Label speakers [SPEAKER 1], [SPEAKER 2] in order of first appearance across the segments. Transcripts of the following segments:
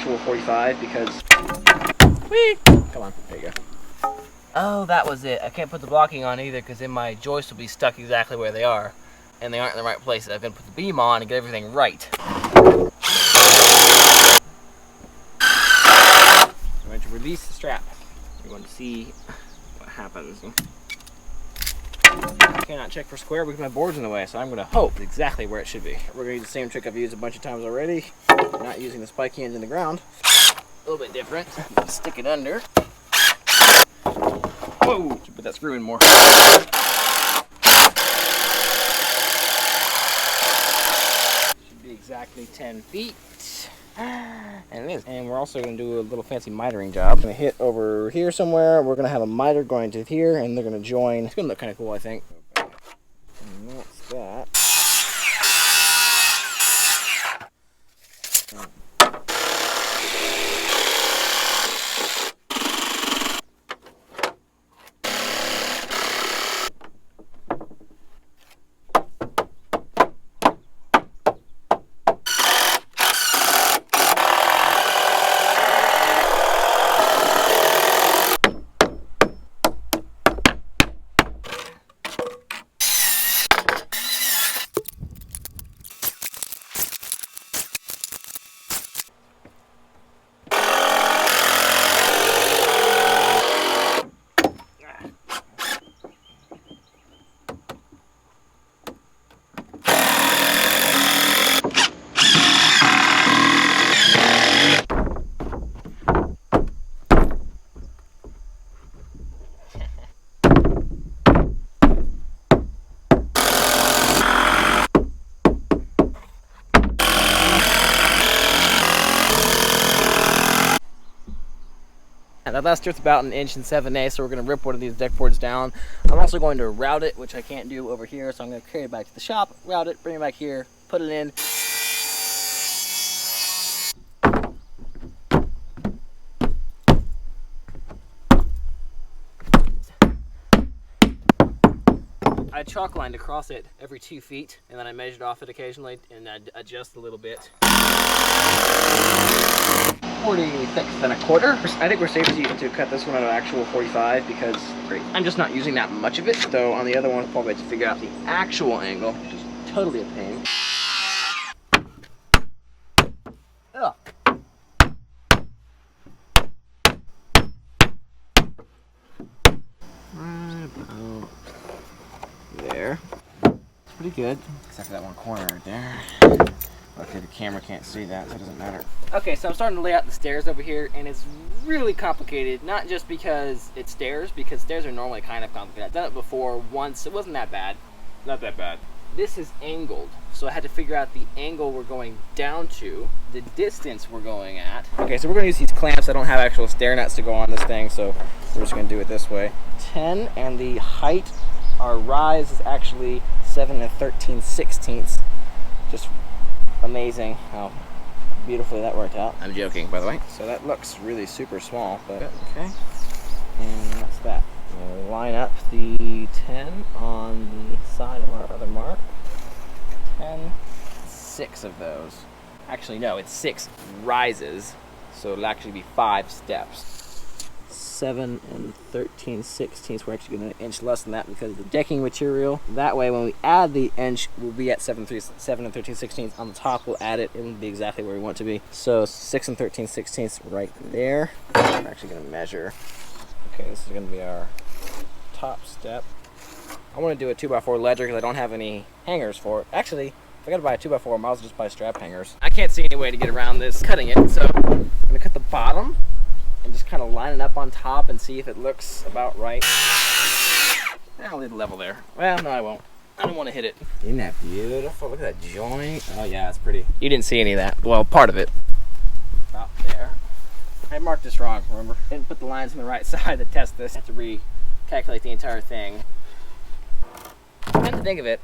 [SPEAKER 1] actual 45 because... Whee! Come on, there you go. Oh, that was it. I can't put the blocking on either because then my joists will be stuck exactly where they are. And they aren't in the right places. I'm going to put the beam on and get everything right. I'm going to release the strap. You're going to see what happens. I cannot check for square because my board's in the way, so I'm going to hope exactly where it should be. We're going to use the same trick I've used a bunch of times already. Not using the spike hands in the ground. A little bit different. Stick it under. Whoa! Should put that screw in more. Should be exactly 10 feet. And it is. And we're also going to do a little fancy mitering job. I'm going to hit over here somewhere. We're going to have a miter going to here, and they're going to join. It's going to look kind of cool, I think. And that's that. That last strip's about 1 7/8 inches, so we're going to rip one of these deck boards down. I'm also going to route it, which I can't do over here, so I'm going to carry it back to the shop, route it, bring it back here, put it in. I chalk lined across it every 2 feet, and then I measured off it occasionally and I'd adjust a little bit. 46 1/4. I think we're safe to cut this one at an actual 45 because I'm just not using that much of it. So on the other one, I'll probably have to figure out the actual angle, which is totally a pain. Ugh. Right about there. It's pretty good, except for that one corner right there. Okay, the camera can't see that, so it doesn't matter. Okay, so I'm starting to lay out the stairs over here, and it's really complicated, not just because it's stairs, because stairs are normally kind of complicated. I've done it before once, it wasn't that bad. Not that bad. This is angled, so I had to figure out the angle we're going down to, the distance we're going at. Okay, so we're going to use these clamps. I don't have actual stair nuts to go on this thing, so we're just going to do it this way. 10, and the height, our rise is actually 7 13/16. Just amazing how beautifully that worked out. I'm joking, by the way. So that looks really super small, but okay. And that's that. We'll line up the 10 on the side of our other mark. 10, 6 of those. Actually, no, it's 6 rises, so it'll actually be 5 steps. 7 13/16. We're actually going to 1 inch less than that because of the decking material. That way, when we add the inch, we'll be at 7 13/16. On the top, we'll add it. It will be exactly where we want it to be. So 6 13/16 right there. We're actually going to measure. Okay, this is going to be our top step. I want to do a 2x4 ledger because I don't have any hangers for it. Actually, if I got to buy a 2x4, I might as well just buy strap hangers. I can't see any way to get around this cutting it, so I'm going to cut the bottom and just kind of line it up on top and see if it looks about right. I'll leave it level there. Well, no, I won't. I don't want to hit it. Isn't that beautiful? Look at that joint. Oh yeah, it's pretty. You didn't see any of that. Well, part of it. About there. I marked this wrong, remember? I didn't put the lines on the right side to test this. I have to recalculate the entire thing. Come to think of it,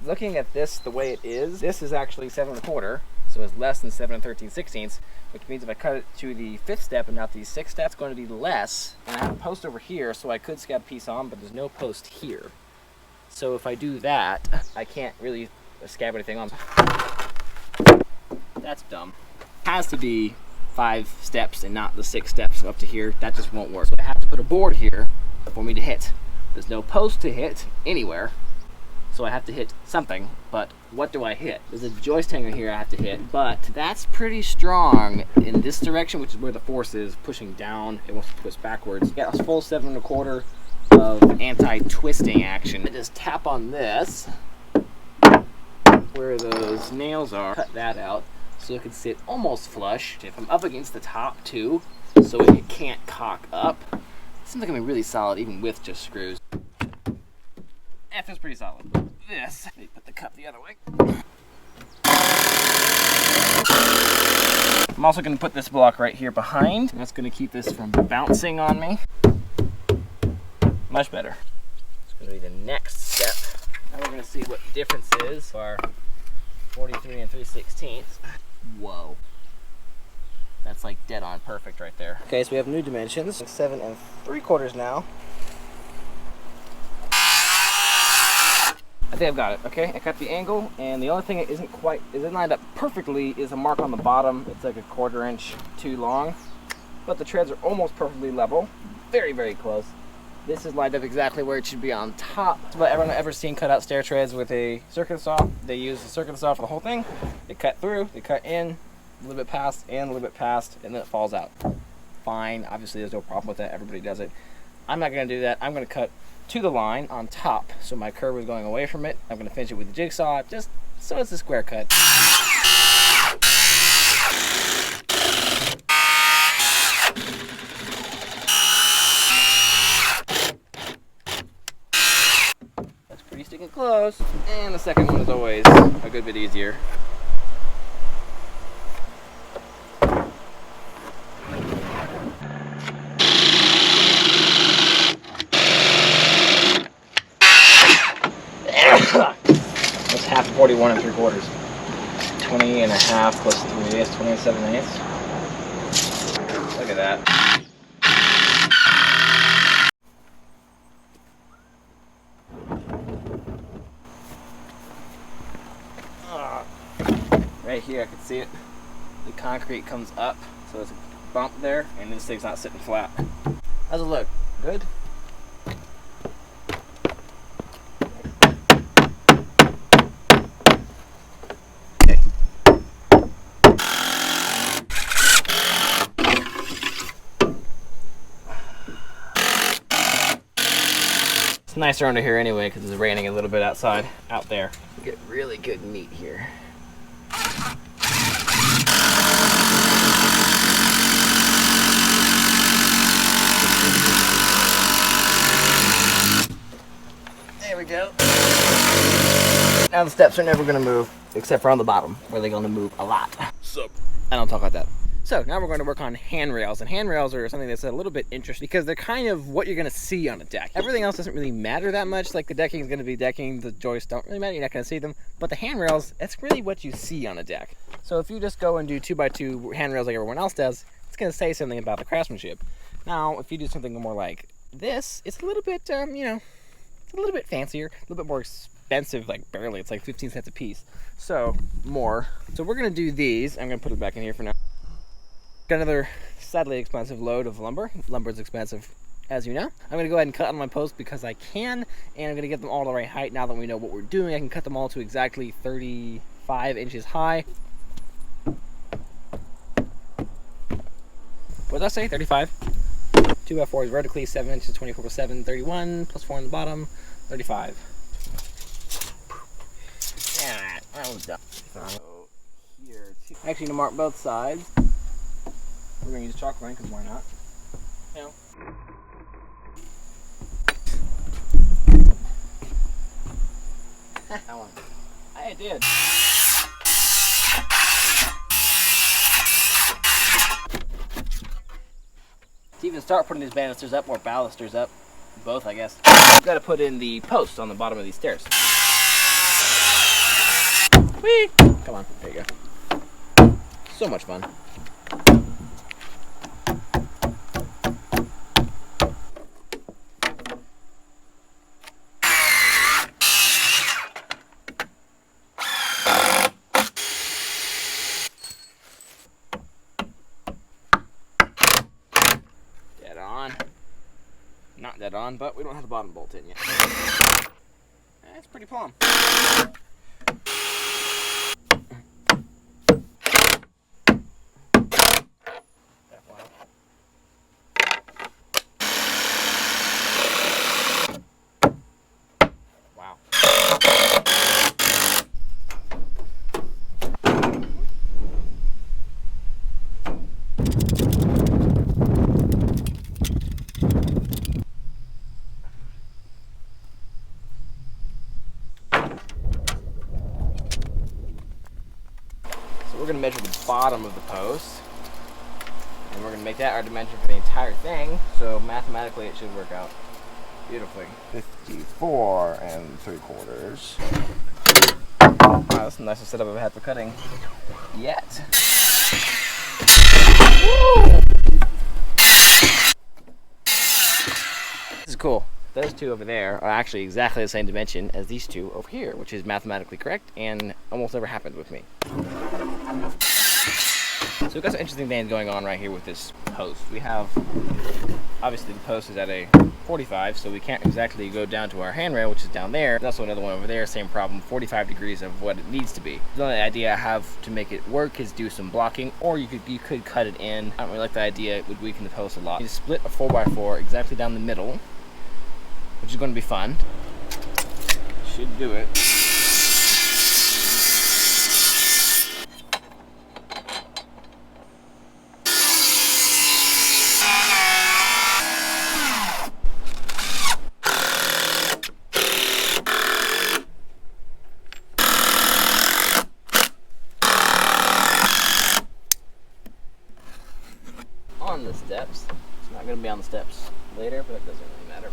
[SPEAKER 1] looking at this the way it is, this is actually 7 1/4. So it's less than 7 13/16, which means if I cut it to the 5th step and not the 6th step, it's going to be less. And I have a post over here, so I could scab a piece on, but there's no post here. So if I do that, I can't really scab anything on. That's dumb. Has to be 5 steps and not the 6 steps up to here. That just won't work. So I have to put a board here for me to hit. There's no post to hit anywhere, so I have to hit something. But what do I hit? There's a joist hanger here I have to hit, but that's pretty strong in this direction, which is where the force is pushing down. It wants to twist backwards. Got a full 7 1/4 of anti-twisting action. I just tap on this where those nails are, cut that out so it can sit almost flush. If I'm up against the top too, so it can't cock up. It seems like I'm really solid even with just screws. That feels pretty solid. This, let me put the cup the other way. I'm also going to put this block right here behind. That's going to keep this from bouncing on me. Much better. It's going to be the next step. Now we're going to see what the difference is for 43 and 3/16. Whoa. That's like dead on perfect right there. Okay, so we have new dimensions. 7 3/4 now. I think I've got it, okay? I got the angle, and the only thing that isn't lined up perfectly is a mark on the bottom. It's like a 1/4 inch too long, but the treads are almost perfectly level. Very, very close. This is lined up exactly where it should be on top. But everyone I've ever seen cut out stair treads with a circular saw. They use the circular saw for the whole thing. They cut through, they cut in, a little bit past, and a little bit past, and then it falls out. Fine, obviously there's no problem with that. Everybody does it. I'm not gonna do that. I'm gonna cut to the line on top, so my curve is going away from it. I'm going to finish it with a jigsaw, just so it's a square cut. That's pretty sticking close, and the second one is always a good bit easier. That's half 41 3/4. 20 1/2 plus 3 is 27 eighths. Look at that. Right here I can see it. The concrete comes up, so there's a bump there, and this thing's not sitting flat. How's it look? Good? It's nicer under here anyway because it's raining a little bit outside, out there. You get really good meat here. There we go. Now the steps are never going to move, except for on the bottom, where they're going to move a lot. So, I don't talk like that. So now we're going to work on handrails, and handrails are something that's a little bit interesting because they're kind of what you're going to see on a deck. Everything else doesn't really matter that much. Like the decking is going to be decking, the joists don't really matter, you're not going to see them. But the handrails, that's really what you see on a deck. So if you just go and do 2x2 handrails like everyone else does, it's going to say something about the craftsmanship. Now, if you do something more like this, it's a little bit, you know, it's a little bit fancier, a little bit more expensive, like barely. It's like 15 cents a piece. So more. So we're going to do these. I'm going to put it back in here for now. Got another sadly expensive load of lumber. Lumber is expensive, as you know. I'm going to go ahead and cut on my posts because I can, and I'm going to get them all the right height now that we know what we're doing. I can cut them all to exactly 35 inches high. What did I say? 35? 2x4 is vertically, 7 inches, 24 plus 7, 31, plus 4 on the bottom, 35. Yeah, that was done. So here, actually, to mark both sides, we're going to use chalk line because why not? You know. That one. I did. To even start putting these balusters up, or balusters up, both I guess, you've got to put in the posts on the bottom of these stairs. Whee! Come on, there you go. So much fun. that on, but we don't have the bottom bolt in yet. That's pretty plumb. Wow. We're going to measure the bottom of the post, and we're going to make that our dimension for the entire thing, so mathematically it should work out beautifully. 54 3/4. Wow, that's the nicest setup I've had for cutting yet. Woo! This is cool. Those two over there are actually exactly the same dimension as these two over here, which is mathematically correct and almost never happened with me. So we've got some interesting things going on right here with this post. We have, obviously the post is at a 45, so we can't exactly go down to our handrail, which is down there. There's also another one over there, same problem, 45 degrees of what it needs to be. The only idea I have to make it work is do some blocking, or you could cut it in. I don't really like the idea, it would weaken the post a lot. You split a 4x4 exactly down the middle, which is going to be fun. Should do it. On the steps. It's not going to be on the steps later, but it doesn't really matter.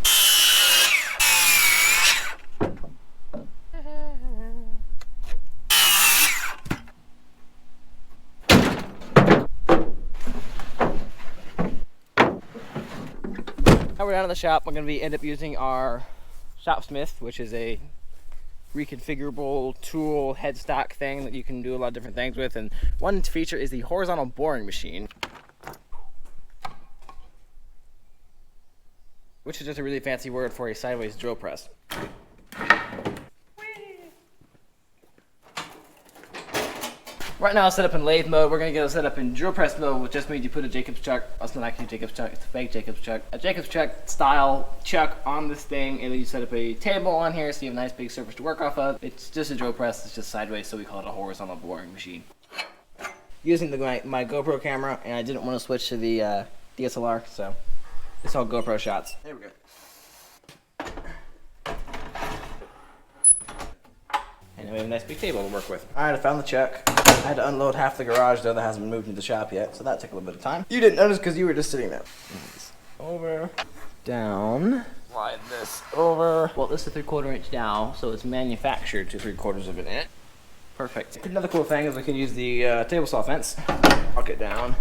[SPEAKER 1] Now we're down in the shop. We're going to end up using our Shopsmith, which is a reconfigurable tool headstock thing that you can do a lot of different things with. And one feature is the horizontal boring machine, which is just a really fancy word for a sideways drill press. Right now it's set up in lathe mode. We're going to get it set up in drill press mode, which just means you put a Jacob's chuck, it's not actually a Jacob's chuck, it's a fake Jacob's chuck, a Jacob's chuck style chuck on this thing, and then you set up a table on here so you have a nice big surface to work off of. It's just a drill press, it's just sideways, so we call it a horizontal boring machine. Using my GoPro camera, and I didn't want to switch to the DSLR, so it's all GoPro shots. There we go. And we have a nice big table to work with. Alright, I found the chuck. I had to unload half the garage though that hasn't been moved into the shop yet, so that took a little bit of time. You didn't notice because you were just sitting there. Over, down, slide this over. Well, this is a 3/4 inch dowel, so it's manufactured to 3/4 of an inch. Perfect. Another cool thing is we can use the table saw fence, lock it down,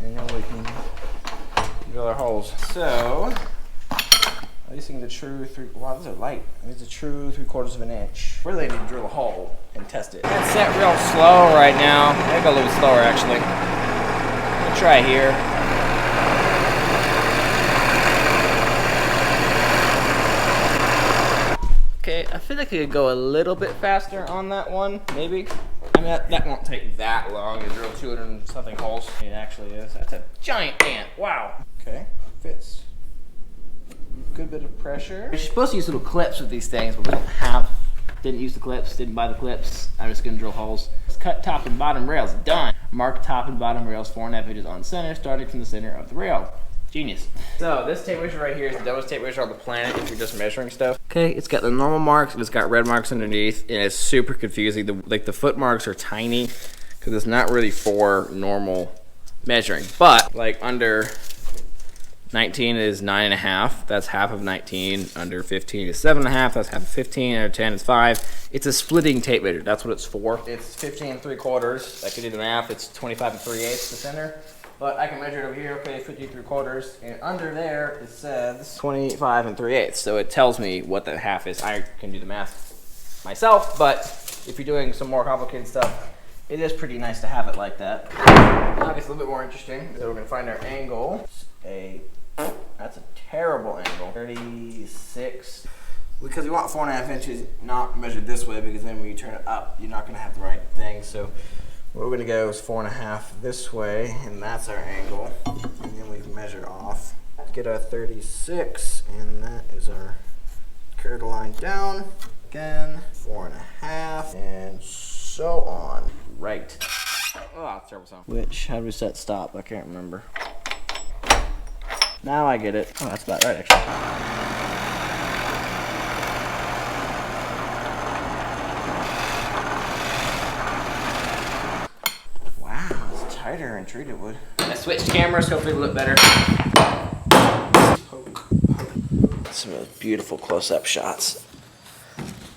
[SPEAKER 1] and then we can drill our holes. So, using the true wow, those are light. It's a true 3/4 of an inch. Really need to drill a hole and test it. It's set real slow right now. Maybe go a little slower actually. We'll try here. Okay, I feel like I could go a little bit faster on that one, maybe. I mean, that won't take that long to drill 200 and something holes. It actually is. That's a giant ant. Wow. Okay, fits. Good bit of pressure. You're supposed to use little clips with these things, but we didn't use the clips, didn't buy the clips. I'm just gonna drill holes. Let's cut top and bottom rails, done. Mark top and bottom rails 4.5 inches on center, starting from the center of the rail. Genius. So this tape measure right here is the dumbest tape measure on the planet if you're just measuring stuff. Okay, it's got the normal marks, and it's got red marks underneath, and it's super confusing. The foot marks are tiny, because it's not really for normal measuring. But, like under 19 is 9.5, that's half of 19. Under 15 is 7.5, that's half of 15. Under 10 is 5. It's a splitting tape measure, that's what it's for. It's 15 3/4. I could do the math, it's 25 3/8 the center. But I can measure it over here, okay, 50 3/4. And under there it says 25 3/8. So it tells me what the half is. I can do the math myself, but if you're doing some more complicated stuff, it is pretty nice to have it like that. Now it gets a little bit more interesting. So we're gonna find our angle. I That's a terrible angle. 36. Because we want 4.5 inches not measured this way, because then when you turn it up, you're not going to have the right thing. So what we're going to go is 4.5 this way, and that's our angle. And then we measure off. Get our 36, and that is our curved line down. Again, 4.5, and so on. Right. Oh, terrible sound. Which, how do we set stop? I can't remember. Now I get it. Oh, that's about right, actually. Wow, it's tighter than treated wood. I switched cameras, hopefully it'll look better. Some of those beautiful close-up shots.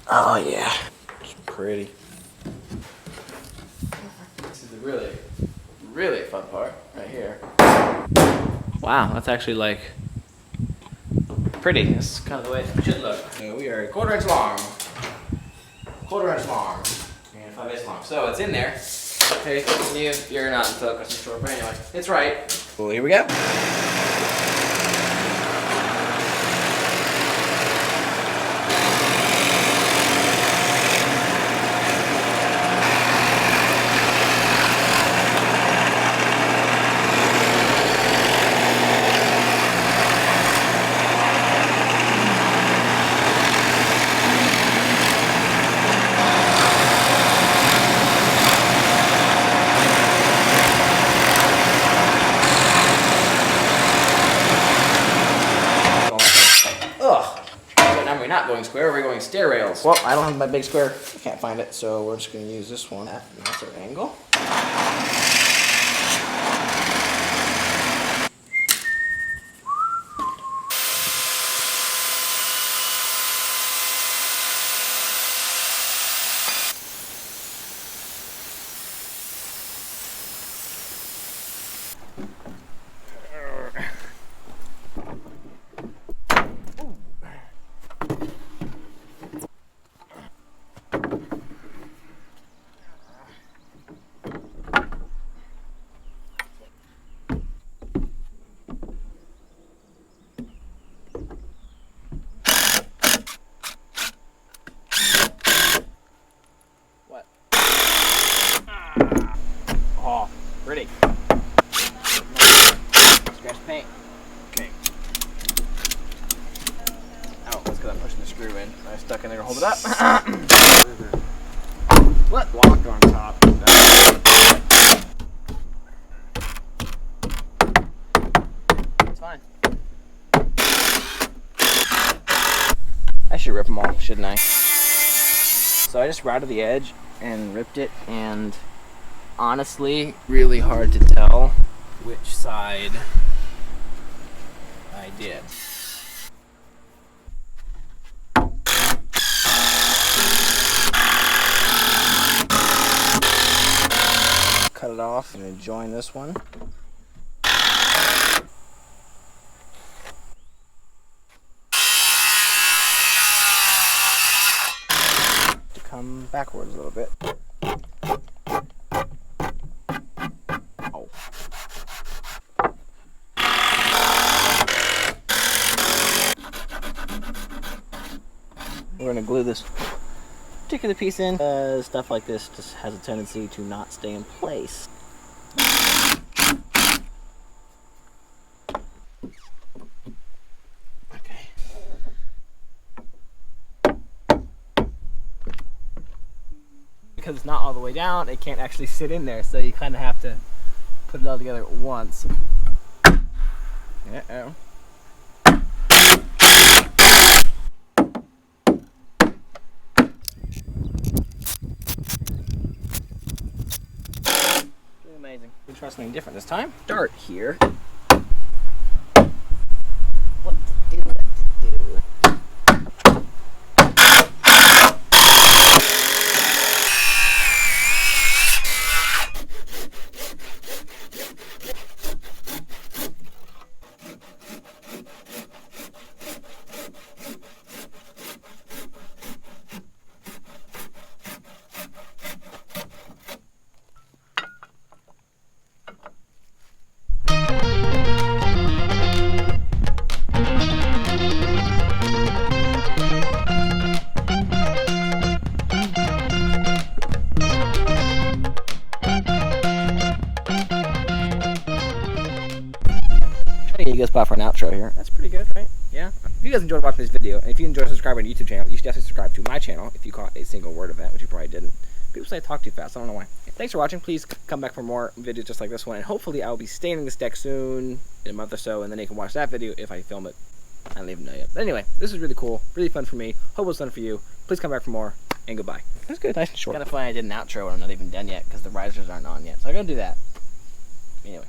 [SPEAKER 1] Oh yeah, it's pretty. This is the really fun part right here. Wow, that's actually like pretty. That's kind of the way it should look. So we are 1/4 inch long, 1/4 inch long, and 5 inches long. So it's in there. Okay, you're not in focus, I'm sure, but anyway, it's right. Well, here we go. Not going square, we're going stair rails. Well, I don't have my big square. I can't find it, so we're just going to use this one. That's our angle. Oh, pretty. Scratch paint. Okay. Oh, that's because I'm pushing the screw in. I stuck in there to hold it up. What? Block on top. It's fine. I should rip them all, shouldn't I? So I just routed the edge and ripped it, and honestly, really hard to tell which side I did. Cut it off and then join this one. To come backwards a little bit. We're going to glue this particular piece in. Stuff like this just has a tendency to not stay in place. Okay. Because it's not all the way down, it can't actually sit in there, so you kind of have to put it all together at once. Uh-oh. Amazing. We try something different this time. Start here. What to do? good spot for an outro here. That's pretty good, right? Yeah. If you guys enjoyed watching this video, and if you enjoyed subscribing to the YouTube channel, you should definitely subscribe to my channel if you caught a single word of that, which you probably didn't. People say I talk too fast. I don't know why. Thanks for watching. Please come back for more videos just like this one, and hopefully I will be staining this deck soon, in a month or so, and then you can watch that video if I film it. I don't even know yet. But anyway, this is really cool, really fun for me. Hope it was fun for you. Please come back for more, and goodbye. That's good, nice and short. Kind of funny I did an outro and I'm not even done yet because the risers aren't on yet, so I'm gonna do that. Anyway.